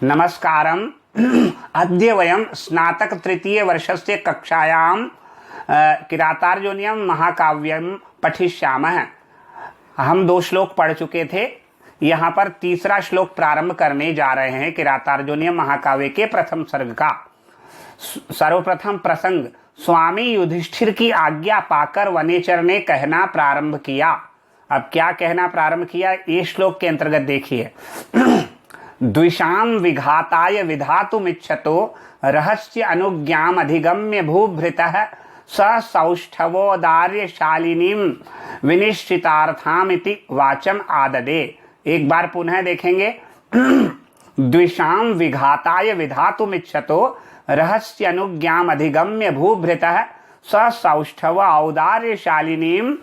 नमस्कारम। अद्य वयं स्नातक तृतीय वर्षस्य कक्षायां किरातार्जुनीयं महाकाव्यं पठिष्यामः। हम 2 श्लोक पढ़ चुके थे। यहाँ पर तीसरा श्लोक प्रारंभ करने जा रहे हैं किरातार्जुनीय महाकाव्य के प्रथम सर्ग का। सर्वप्रथम प्रसंग, स्वामी युधिष्ठिर की आज्ञा पाकर वनेचर ने कहना प्रारंभ किया। अब क्या कहना प्रारंभ किया, ये श्लोक के अंतर्गत देखिए। द्विषाम विघाताय विधातुमिच्छतो रहस्य अनुज्ञाम अधिगम्य भूभृतः स सौष्ठवोदार्यशालिनीं विनिश्चितार्थामिति वाचम आददे। एक बार पुनः देखेंगे। द्विषाम विघाताय विधातुमिच्छतो रहस्य अनुज्ञाम अधिगम्य भूभृतः स सौष्ठव औदार्यशालिनीं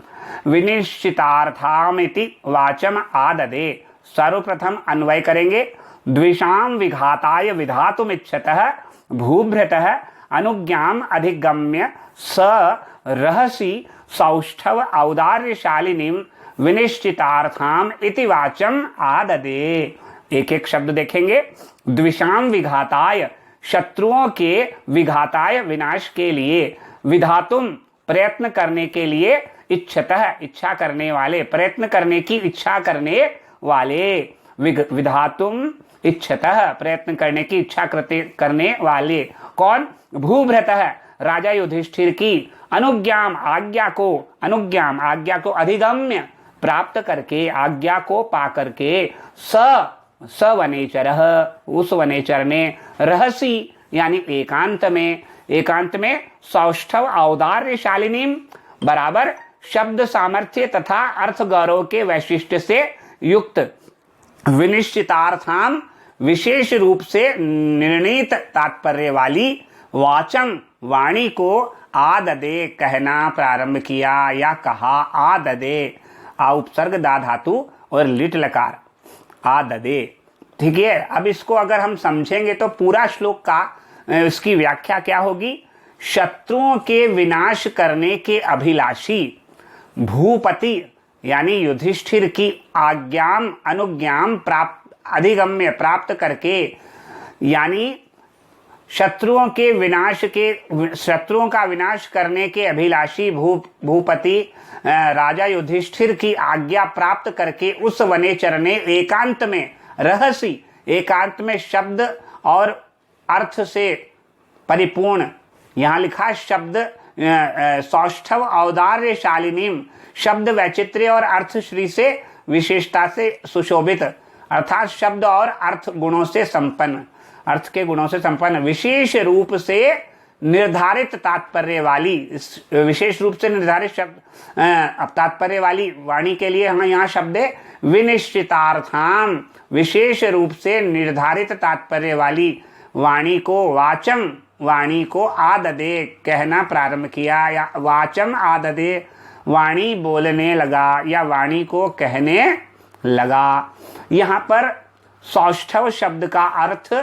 विनिश्चितार्थामिति वाचम आददे। सर्वप्रथम अन्वय करेंगे। द्विषाम विघाताय विधातुमिच्छतः भूभृतः अनुज्ञाम अधिगम्य स रहसि सौष्ठव औदार्यशालिनीं विनिश्चितार्थाम इति वाचम आददे। एक एक शब्द देखेंगे। द्विषाम विघाताय, शत्रुओं के, विघाताय विनाश के लिए, विधातुम प्रयत्न करने के लिए, इच्छतः इच्छा करने वाले, प्रयत्न करने की इच्छा करने वाले, विधातुम इच्छतः प्रयत्न करने की इच्छा करने वाले। कौन? भूभृतः राजा युधिष्ठिर की, अनुज्ञाम आज्ञा को, अनुज्ञाम आज्ञा को अधिगम्य प्राप्त करके, आज्ञा को पा करके, स वनेचरः उस वनेचर ने, रहसी यानी एकांत में, एकांत में, सौष्ठव औदार्यशालिनीं बराबर शब्द सामर्थ्य तथा अर्थ गौरव के वैशिष्ट्य से युक्त, विनिश्चितार्थाम विशेष रूप से निर्णीत तात्पर्य वाली, वाचम वाणी को आददे कहना प्रारंभ किया या कहा। आददे, आ उपसर्ग दा धातु और लिट लकार, आददे। ठीक है। अब इसको अगर हम समझेंगे तो पूरा श्लोक का इसकी व्याख्या क्या होगी। शत्रुओं के विनाश करने के अभिलाषी भूपति यानी युधिष्ठिर की आज्ञाम अनुज्ञाम प्राप्त, अधिगम्य प्राप्त करके, यानी शत्रुओं के विनाश के, शत्रुओं का विनाश करने के अभिलाषी भूपति राजा युधिष्ठिर की आज्ञा प्राप्त करके उस वनेचर ने एकांत में, रहसी एकांत में, शब्द और अर्थ से परिपूर्ण, यहाँ लिखा शब्द सौष्ठव औदार्यशालिनीं, शब्द वैचित्र्य और अर्थ श्री से विशेषता से सुशोभित, अर्थात शब्द और अर्थ गुणों से संपन्न, अर्थ के गुणों से संपन्न, विशेष रूप से निर्धारित तात्पर्य वाली, विशेष रूप से निर्धारित शब्द तात्पर्य वाली वाणी के लिए हम यहाँ शब्द है विनिश्चितार्थाम, विशेष रूप से निर्धारित तात्पर्य वाली वाणी को, वाचम वाणी को आददे कहना प्रारंभ किया या वाचम आददे, वाणी बोलने लगा या वाणी को कहने लगा। यहाँ पर सौष्ठव शब्द का अर्थ,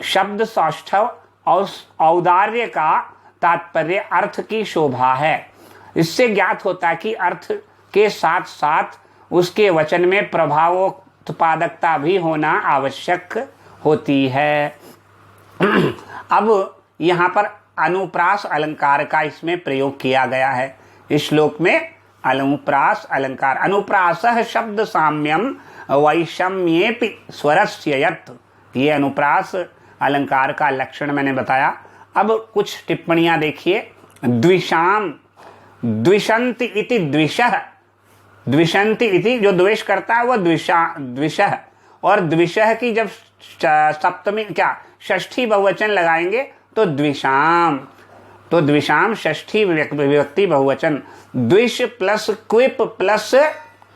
शब्द सौष्ठव और औदार्य का तात्पर्य अर्थ की शोभा है। इससे ज्ञात होता है कि अर्थ के साथ साथ उसके वचन में प्रभावोत्पादकता भी होना आवश्यक होती है। अब यहाँ पर अनुप्रास अलंकार का इसमें प्रयोग किया गया है। इस श्लोक में अनुप्रास अलंकार, अनुप्रासः शब्द साम्यम वैषम्येपि स्वरस्य यत्, ये अनुप्रास अलंकार का लक्षण मैंने बताया। अब कुछ टिप्पणियां देखिए। द्विषाम, द्विषन्ति इति द्विषः, द्विषन्ति इति जो द्वेष करता है वह द्विषः, और द्विषः की जब सप्तमी क्या षष्ठी बहुवचन लगाएंगे तो द्विषाम, तो द्विषाम षष्ठी विभक्ति बहुवचन, द्विष प्लस क्विप प्लस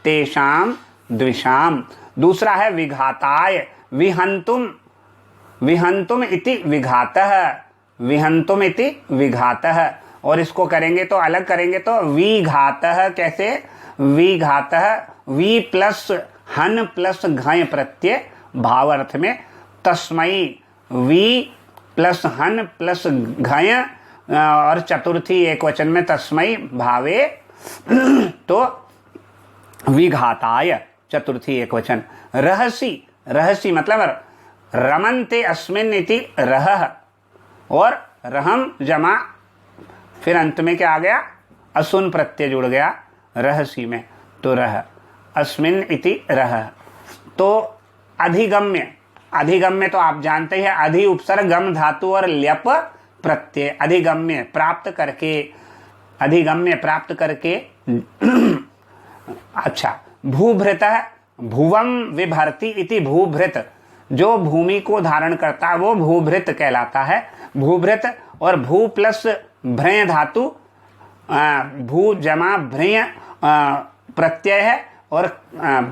तेषाम द्विषाम। दूसरा है विघाताय, विहंतुम, विहंतुम इति विघातः, विहंतुम इति विघातः, और इसको करेंगे तो अलग करेंगे तो विघातः। कैसे? विघातः, वी प्लस हन प्लस घय प्रत्यय भाव अर्थ में, तस्मै, वी प्लस हन प्लस घय और चतुर्थी एक वचन में तस्मै भावे, तो विघाताय चतुर्थी एक वचन। रहसी, रहसी मतलब रमन्ते अस्मिन् इति रहः, और रहम जमा फिर अंत में क्या आ गया, असुन प्रत्यय जुड़ गया रहसी में, तो रह, अस्मिन् इति रह। तो अधिगम्य, अधिगम्य तो आप जानते हैं, अधि उपसर्ग गम धातु और ल्यप प्रत्यय, अधिगम्य प्राप्त करके, अधिगम्य प्राप्त करके। अच्छा, भूभृतः भुवम विभर्ति इति भूभृत, जो भूमि को धारण करता है वो भूभृत कहलाता है। भूभृत और भू प्लस भ्रय धातु, भू जमा भ्रय प्रत्यय है, और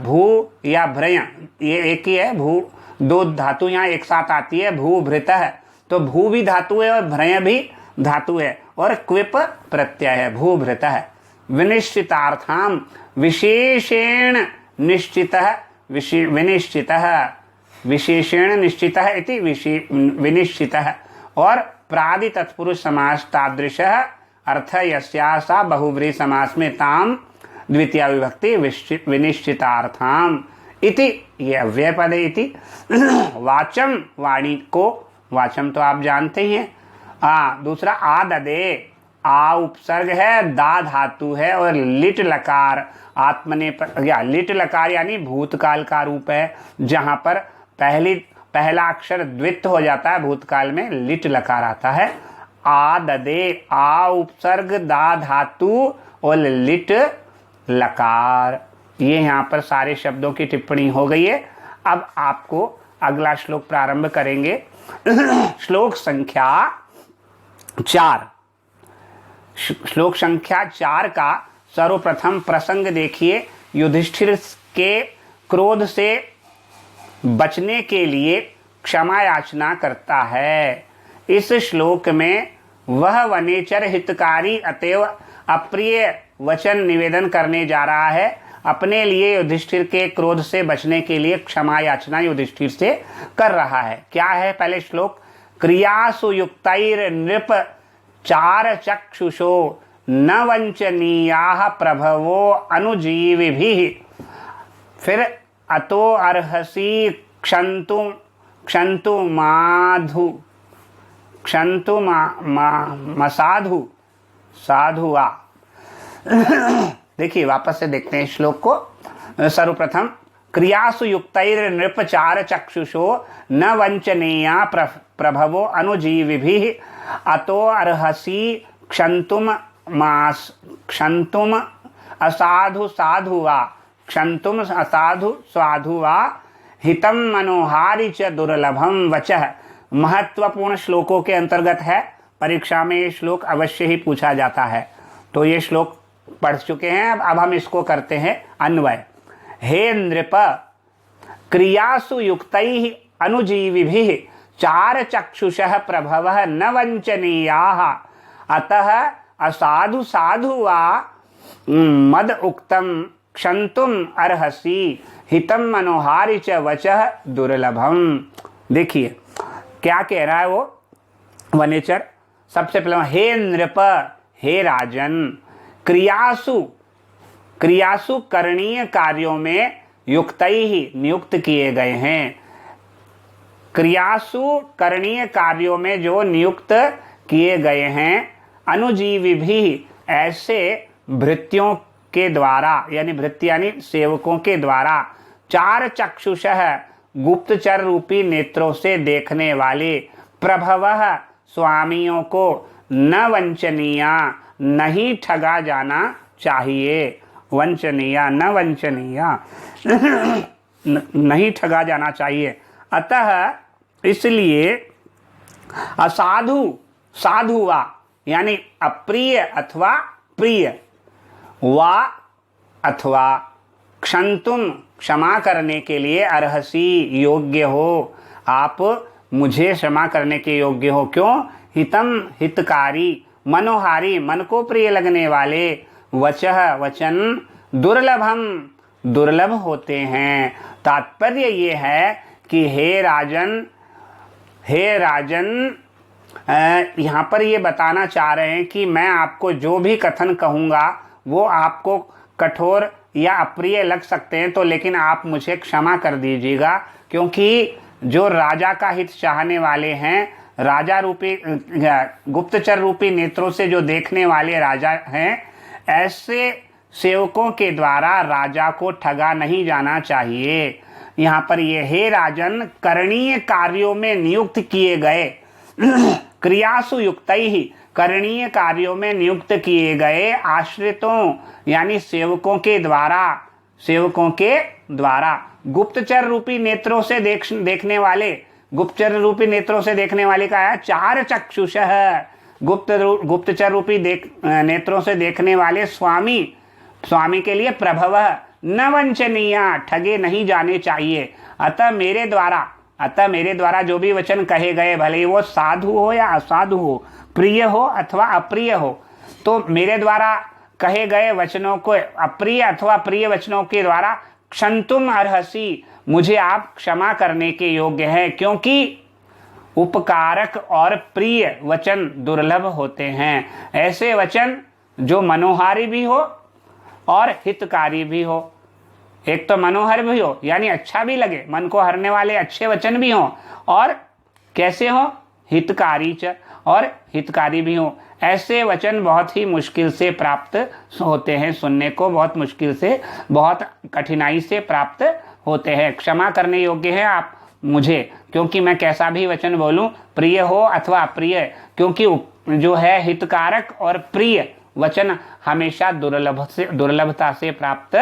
भू या भ्रय ये एक ही है, भू दो धातु यहाँ एक साथ आती है, भूभृत है, तो भू भी धातु है और भ्रय भी धातु है, और क्विप प्रत्यय है, भूभृत है। विनिश्चितार्थाम विशेषेण निश्चितः, विनिश्चितः विशेषेण निश्चितः इति विनिश्चितः, और प्रादि तत्पुरुष समास तादृशः अर्थ यस्या सा बहुव्रीहि समास में ताम द्वितीया विभक्ति विनिश्चितार्थाम इति, ये अव्यय पद है इति। वाचम, वाणी को, वाचम तो आप जानते ही हैं। दूसरा आददे, आ उपसर्ग है, दा धातु है, और लिट लकार आत्मने पर, या लिट लकार यानी भूतकाल का रूप है, जहां पर पहला अक्षर द्वित्व हो जाता है, भूतकाल में लिट लकार आता है। आददे, आ उपसर्ग दा धातु और लिट लकार, ये यहाँ पर सारे शब्दों की टिप्पणी हो गई है। अब आपको अगला श्लोक प्रारंभ करेंगे। श्लोक संख्या 4, श्लोक संख्या 4 का सर्वप्रथम प्रसंग देखिए। युधिष्ठिर के क्रोध से बचने के लिए क्षमा याचना करता है। इस श्लोक में वह वनेचर हितकारी अतएव अप्रिय वचन निवेदन करने जा रहा है। अपने लिए युधिष्ठिर के क्रोध से बचने के लिए क्षमा याचना युधिष्ठिर से कर रहा है। क्या है पहले श्लोक, क्रियासु युक्तैर नृप चार चक्षुषो न वंचनीयाः प्रभवो अनुजीविभिः, फिर अतो अर्हसि क्षन्तु माधु क्षन्तु मसाधु साधुआ। देखिए वापस से देखते हैं श्लोक को। सर्वप्रथम, क्रियासु युक्तैर नृप चार चक्षुषो न वंचनीया प्रभवो अनुजीविभिः अतो अर्हसि क्षन्तुम असाधु साधुवा क्षन्तुम असाधु साधुवा हितम मनोहारि च दुर्लभम वचः। महत्वपूर्ण श्लोकों के अंतर्गत है, परीक्षा में ये श्लोक अवश्य ही पूछा जाता है। तो ये श्लोक पढ़ चुके हैं, अब हम इसको करते हैं अन्वय। हे नृप, क्रियासु युक्तैः अनुजीविभिः चार चक्षुषः प्रभवः न वंचनीयाः अतः असाधु साधुवा मद उक्तम क्षन्तुम अर्हसि हितम मनोहारि च वचः दुर्लभम। देखिए क्या कह रहा है वो वनेचर। सबसे पहले हे नृप, हे राजन, क्रियासु करणीय कार्यों में युक्तैः नियुक्त किए गए हैं। क्रियासु करणीय कार्यों में जो नियुक्त किए गए हैं, अनुजीवी भी ऐसे भृत्यों के द्वारा, यानी भृत्य यानी सेवकों के द्वारा, चार चक्षुषः गुप्तचर रूपी नेत्रों से देखने वाले, प्रभवः स्वामियों को न वंचनीया नहीं ठगा जाना चाहिए। वंचनीया न वंचनीया नहीं ठगा जाना चाहिए। अतः इसलिए असाधु साधुवा यानी अप्रिय अथवा प्रिय, वा अथवा क्षन्तुम क्षमा करने के लिए, अर्हसि योग्य हो, आप मुझे क्षमा करने के योग्य हो। क्यों? हितम हितकारी, मनोहारी मन को प्रिय लगने वाले, वचः वचन, दुर्लभम दुर्लभ होते हैं। तात्पर्य ये है कि हे राजन यहाँ पर ये बताना चाह रहे हैं कि मैं आपको जो भी कथन कहूँगा वो आपको कठोर या अप्रिय लग सकते हैं, तो लेकिन आप मुझे क्षमा कर दीजिएगा, क्योंकि जो राजा का हित चाहने वाले हैं, राजा रूपी गुप्तचर रूपी नेत्रों से जो देखने वाले राजा हैं, ऐसे सेवकों के द्वारा राजा को ठगा नहीं जाना चाहिए। यहाँ पर ये हे राजन, करणीय कार्यों में नियुक्त किए गए क्रियासु युक्त ही, करणीय कार्यों में नियुक्त किए गए आश्रितों यानी सेवकों के द्वारा गुप्तचर रूपी नेत्रों से देखने वाले, गुप्तचर रूपी नेत्रों से देखने वाले का है चार चक्षुष, गुप्तचर रूपी नेत्रों से देखने वाले स्वामी के लिए प्रभव न वंचनीय, ठगे नहीं जाने चाहिए। अतः मेरे द्वारा जो भी वचन कहे गए, भले ही वो साधु हो या असाधु हो, प्रिय हो अथवा अप्रिय हो, तो मेरे द्वारा कहे गए वचनों को, अप्रिय अथवा प्रिय वचनों के द्वारा क्षंतुम अर्हसि, मुझे आप क्षमा करने के योग्य हैं, क्योंकि उपकारक और प्रिय वचन दुर्लभ होते हैं। ऐसे वचन जो मनोहारी भी हो और हितकारी भी हो। एक तो मनोहर भी हो यानी अच्छा भी लगे, मन को हरने वाले अच्छे वचन भी हों, और कैसे हो, हितकारी और हितकारी भी हों। ऐसे वचन बहुत ही मुश्किल से प्राप्त होते हैं, सुनने को बहुत मुश्किल से, बहुत कठिनाई से प्राप्त होते हैं। क्षमा करने योग्य हैं आप मुझे, क्योंकि मैं कैसा भी वचन बोलूं, प्रिय हो अथवा अप्रिय, क्योंकि जो है हितकारक और प्रिय वचन हमेशा दुर्लभता से प्राप्त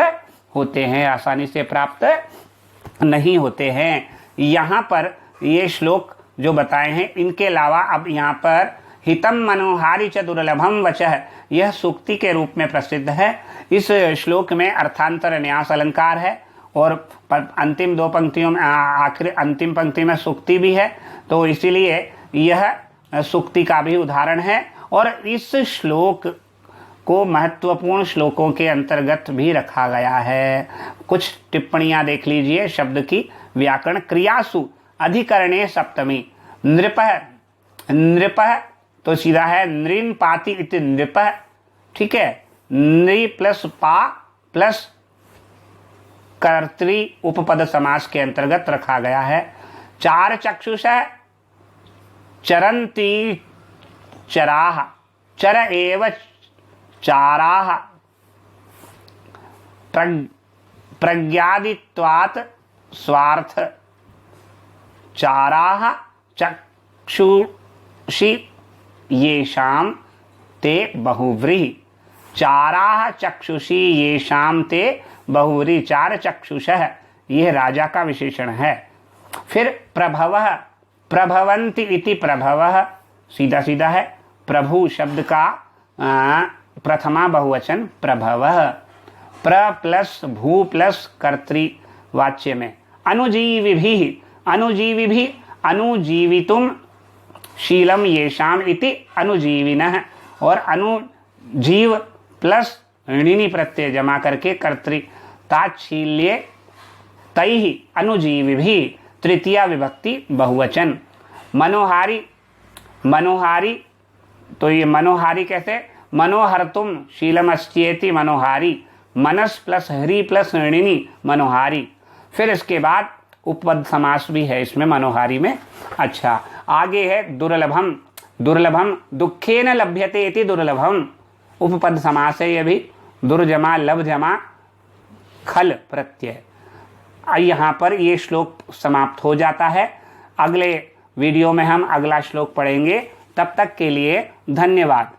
होते हैं, आसानी से प्राप्त नहीं होते हैं। यहाँ पर ये श्लोक जो बताए हैं, इनके अलावा अब यहाँ पर हितम मनोहारी च दुर्लभम वचः, यह सूक्ति के रूप में प्रसिद्ध है। इस श्लोक में अर्थांतर न्यास अलंकार है और अंतिम दो पंक्तियों में, आखिर अंतिम पंक्ति में सूक्ति भी है, तो इसीलिए यह सूक्ति का भी उदाहरण है। और इस श्लोक को महत्वपूर्ण श्लोकों के अंतर्गत भी रखा गया है। कुछ टिप्पणियां देख लीजिए शब्द की। व्याकरण क्रियासु अधिकरणे सप्तमी, नृपः तो सीधा है नृन पाति इति नृपः, ठीक है। नृ प्लस पा प्लस कर्तृ उपपद समास के अंतर्गत रखा गया है। चार चक्षुष है, चरंती चराह, चर एव चाराह, प्रज्ञादित्वात् स्वार्थ, चाराह चक्षुषि येषां ते बहुव्रीहि, चाराह चक्षुषि येषां ते बहुव्रीहि, चार चक्षुषः, यह राजा का विशेषण है। फिर प्रभवः, प्रभवन्ति इति प्रभवः, सीधा सीधा है। प्रभु शब्द का प्रथमा बहुवचन प्रभवः, प्र प्लस भू प्लस कर्तृवाच्य में। अनुजीविभिः, अनुजीविभिः अनुजीवितुम शीलम येषाम इति अनुजीविनः, और अनुजीव प्लस ऋणी प्रत्यय जमा करके कर्तृ ताच्छील्ये तैहि अनुजीविभिः, तृतीया विभक्ति बहुवचन। मनोहारी, मनोहारी तो ये मनोहारी कैसे, मनोहर्तुम शीलमस्त्येति मनोहारी, मनस प्लस हरि प्लस ऋणी मनोहारी। फिर इसके बाद उपपद समास भी है इसमें मनोहारी में। अच्छा, आगे है दुर्लभम, दुर्लभम दुखेन लभ्यते इति दुर्लभम, उपपद समास है ये भी, दुर्जमा लभ जमा खल प्रत्यय। यहाँ पर ये श्लोक समाप्त हो जाता है। अगले वीडियो में हम अगला श्लोक पढ़ेंगे। तब तक के लिए धन्यवाद।